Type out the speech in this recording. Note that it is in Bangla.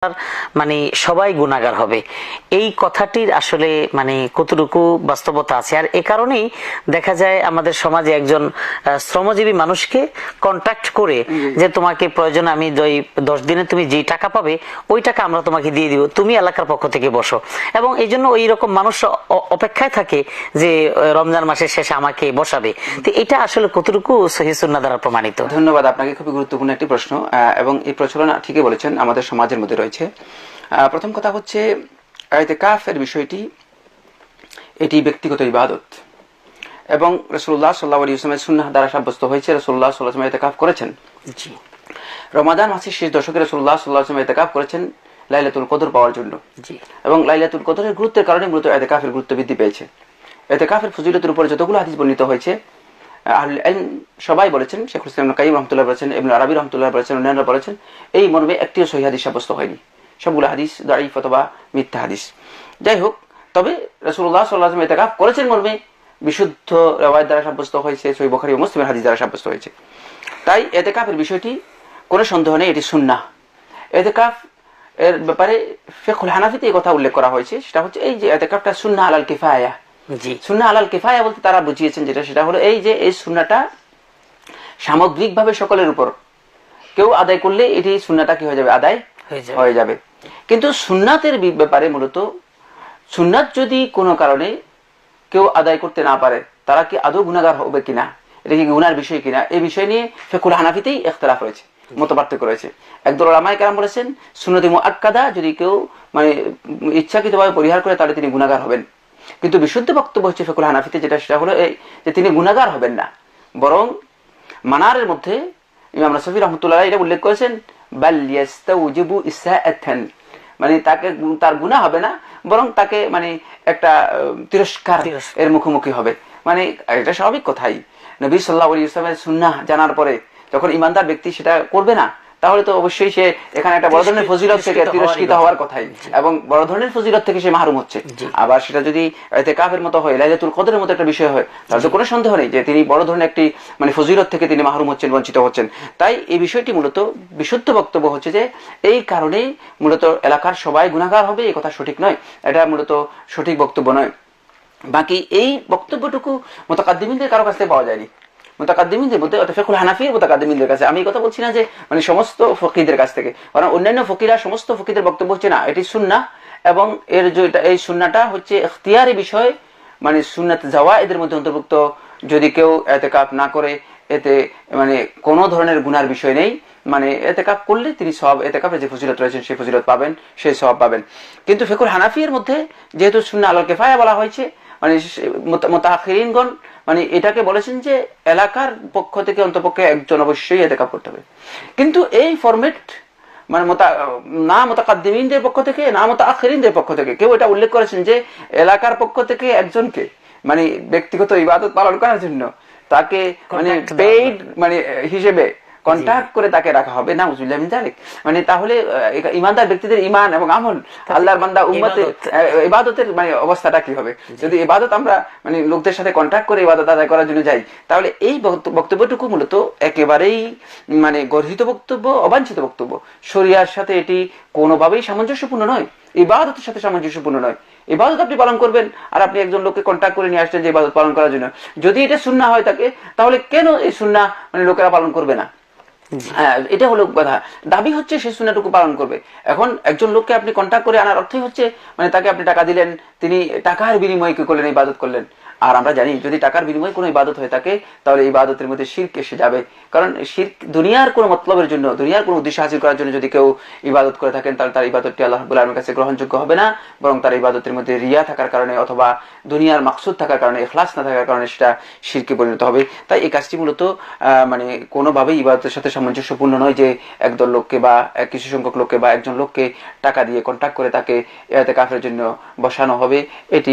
মানে সবাই গুনাহগার হবে, এই কথাটির আসলে মানে কতটুকু বাস্তবতা আছে? আর এ কারণেই দেখা যায় আমাদের সমাজে একজন শ্রমজীবী মানুষকে কন্ট্যাক্ট করে যে তোমাকে প্রয়োজন আমি 10 দিনে তুমি যে টাকা পাবে ওই টাকা আমরা তোমাকে দিয়ে দিব, তুমি এলাকার পক্ষ থেকে বসো। এবং এই জন্য ওই রকম মানুষ অপেক্ষায় থাকে যে রমজান মাসের শেষে আমাকে বসাবে। তো এটা আসলে কতটুকু সহিহ সুন্নাহ দ্বারা প্রমাণিত? ধন্যবাদ আপনাকে, খুবই গুরুত্বপূর্ণ একটি প্রশ্ন এবং এই প্রচলন ঠিকই বলেছেন আমাদের সমাজের মধ্যে রয়েছে। প্রথম কথা হচ্ছে ইতিকাফের বিষয়টি, এটি ব্যক্তিগত ইবাদত এবং রাসূলুল্লাহ সাল্লাল্লাহু আলাইহি ওয়াসাল্লামের সুন্নাহ দ্বারা সাব্যস্ত হয়েছে। রাসূলুল্লাহ সাল্লাল্লাহু আলাইহি ওয়াসাল্লাম ইতিকাফ করেছেন। জি, রমাদান মাসের শেষ দশকে রাসূলুল্লাহ সাল্লাল্লাহু আলাইহি ওয়াসাল্লাম ইতিকাফ করেছেন লাইলাতুল কদর পাওয়ার জন্য। জি, এবং লাইলাতুল কদরের গুরুত্বের কারণে মূলত ইতিকাফের গুরুত্ব বৃদ্ধি পেয়েছে। ইতিকাফের ফজিলতের উপরে যতগুলো হাদিস বর্ণিত হয়েছে আহলুল ইলম সবাই বলেছেন, শেখুল ইসলাম ইবনে কাইয়্যিম রাহমাতুল্লাহ বলেছেন, ইবনে আরবি রাহমাতুল্লাহ বলেছেন, অন্যান্যরা বলেছেন, এই মর্মে একটিও সহিহ হাদিস সাব্যস্ত হয়নি। সবগুলো হাদিস দাঈফ অথবা মিথ্যা হাদিস। যাই হোক, তবে রাসূলুল্লাহ সাল্লাল্লাহু আলাইহি ওয়াসাল্লাম ইতিকাফ করেছেন মর্মে বিশুদ্ধ riwayat দ্বারা সাব্যস্ত হয়েছে, সহিহ বুখারী ও মুসলিমের হাদিস দ্বারা সাব্যস্ত হয়েছে। তাই ইতিকাফের বিষয়টি কোনো সন্দেহ নেই, এটি সুন্নাহ। ইতিকাফ এর ব্যাপারে ফিকহুল হানাফিতে এই কথা উল্লেখ করা হয়েছে, সেটা হচ্ছে এই যে ইতিকাফটা সুন্নাহ আলাল কিফায়া। জি, সুন্নাহ আলাল কিফায়া বলতে তারা বুঝিয়েছেন যেটা, সেটা হলো এই যে এই সুন্নাহটা সামগ্রিকভাবে সকলের উপর কেউ আদায় করলে এটি সুন্নাহটা কি হয়ে যাবে, আদায় হয়ে যাবে। কিন্তু সুন্নাতের ব্যাপারে মূলত সুন্নাত যদি কোনো কারণে কেউ আদায় করতে না পারে, তারা কি আদৌ গুনাহগার হবে কিনা, এটা কি গুনার বিষয় কিনা, এই বিষয় নিয়ে ফিকহুল হানাফিতেই ইখতিলাফ রয়েছে, মতপার্থক্য রয়েছে। একদল উলামায়ে কেরাম বলেছেন সুন্নতে মুআক্কাদা যদি কেউ মানে ইচ্ছাকৃতভাবে পরিহার করে তাহলে তিনি গুনাহগার হবেন। কিন্তু বিশুদ্ধ বক্তব্য হচ্ছে ফিকহুল হানাফিতে যেটা, সেটা হলো এই যে তিনি গুনাহগার হবেন না, বরং মানারের মধ্যে ইমাম রাশফি রাহমাতুল্লাহ এটা উল্লেখ করেছেন বাল ইয়াস্তাউজিবু ইসাআতান, মানে তাকে তার গুনাহ হবে না, বরং তাকে মানে একটা তিরস্কার এর মুখোমুখি হবে। মানে এটা স্বাভাবিক কথাই। নবী সাল্লাল্লাহু আলাইহি ওয়াসাল্লামের সুন্নাহ জানার পরে যখন ইমানদার ব্যক্তি সেটা করবে না, তাহলে তো অবশ্যই সে এখানে একটা বড় ধরনের ফজিলত থেকে তিরস্কৃত হওয়ার কথাই, এবং বড় ধরনের ফজিলত থেকে সে মাহরুম হচ্ছে। আবার সেটা যদি ইতিকাফের মতো হয়, লাইলাতুল কদরের মতো একটা বিষয় হয়, তাহলে তো কোনো সন্দেহ নেই যে তিনি বড় ধরনের একটি মানে ফজিলত থেকে তিনি মাহরুম হচ্ছেন, বঞ্চিত হচ্ছেন। তাই এই বিষয়টি মূলত বিশুদ্ধ বক্তব্য হচ্ছে যে এই কারণেই মূলত এলাকার সবাই গুনাহগার হবে, এই কথা সঠিক নয়, এটা মূলত সঠিক বক্তব্য নয়। বাকি এই বক্তব্যটুকু মুতাকাদ্দিমিনদের কারো কাছ থেকে পাওয়া যায়নি। মুতাকাদ্দিমিনদের মধ্যে অর্থাৎ ফিকহুল হানাফির মুতাকাদ্দিমিনদের কাছে, আমি এই কথা বলছি না যে মানে সমস্ত ফকিহদের কাছ থেকে, কারণ অন্যান্য ফকিহরা সমস্ত ফকিহদের বক্তব্য হচ্ছে না এটি সুন্নাহ, এবং এর যে এই সুন্নাহটা হচ্ছে ইখতিয়ারি বিষয়, মানে সুন্নাত জাওয়ায়েদের মধ্যে অন্তর্ভুক্ত। যদি কেউ ইতিকাফ না করে এতে মানে কোনো ধরনের গুনার বিষয় নেই, মানে ইতিকাফ করলে তিনি সওয়াব, ইতিকাফের যে ফজিলত রয়েছে সেই ফজিলত পাবেন, সেই সওয়াব পাবেন। কিন্তু ফিকহুল হানাফির মধ্যে যেহেতু সুন্নাহ আলাল কিফায়া বলা হয়েছে, মানে মুতাআখিরিনগণ মানে এটাকে বলেছেন যে এলাকার পক্ষ থেকে অন্তপক্ষে একজন অবশ্যই ইতিকাফ করতে হবে। কিন্তু এই ফরম্যাট মানে না মুতাকাদ্দিমিনদের পক্ষ থেকে না মুতাআখিরিনদের পক্ষ থেকে কেউ এটা উল্লেখ করেছেন যে এলাকার পক্ষ থেকে একজনকে মানে ব্যক্তিগত ইবাদত পালন করার জন্য তাকে মানে পেইড মানে হিসেবে কন্টাক্ট করে তাকে রাখা হবে, না নাউজুবিল্লাহ মিন যালিক। মানে তাহলে ইমানদার ব্যক্তিদের ইমান এবং আমল, আল্লাহর বান্দা উম্মতের ইবাদতের মানে অবস্থাটা কি হবে? যদি ইবাদত আমরা মানে লোকদের সাথে কন্টাক্ট করে ইবাদত আদায় করার জন্য যাই, তাহলে এই বক্তব্যটুকু মূলত একেবারেই মানে গর্হিত বক্তব্য, অবাঞ্ছিত বক্তব্য। শরিয়ার সাথে এটি কোনোভাবেই সামঞ্জস্যপূর্ণ নয়, ইবাদতের সাথে সামঞ্জস্যপূর্ণ নয়। ইবাদত আপনি পালন করবেন আর আপনি একজন লোককে কন্টাক্ট করে নিয়ে আসছেন যে ইবাদত পালন করার জন্য। যদি এটা সুন্নাহ হয় থাকে, তাহলে কেন এই সুন্নাহ মানে লোকেরা পালন করবে না? এটা হলো কথা। দাবি হচ্ছে সে সুন্নাহটুকু পালন করবে। এখন একজন লোককে আপনি কন্টাক্ট করে আনার অর্থই হচ্ছে মানে তাকে আপনি টাকা দিলেন, তিনি টাকার বিনিময়ে কি করলেন, ইবাদত করলেন। আর আমরা জানি যদি টাকার বিনিময়ে কোনো ইবাদত হয়ে থাকে, তাহলে ইবাদতের মধ্যে শিরক এসে যাবে। কারণ শিরক দুনিয়ার কোনো মতলবের জন্য, দুনিয়ার কোনো উদ্দেশ্য হাসিল করার জন্য যদি কেউ ইবাদত করে থাকেন, তাহলে তার ইবাদতটি আল্লাহ রাব্বুল আলামিনের কাছে গ্রহণযোগ্য হবে না, বরং তার ইবাদতের মধ্যে রিয়া থাকার কারণে অথবা দুনিয়ার মাকসুদ থাকার কারণে, ইখলাস না থাকার কারণে সেটা শিরকে পরিণত হবে। তাই এই কাজটি মূলত মানে কোনোভাবেই ইবাদতের সাথে সামঞ্জস্যপূর্ণ নয় যে একদল লোককে বা কিছু সংখ্যক লোককে বা একজন লোককে টাকা দিয়ে কন্টাক্ট করে তাকে ইতিকাফের জন্য বসানো হবে। এটি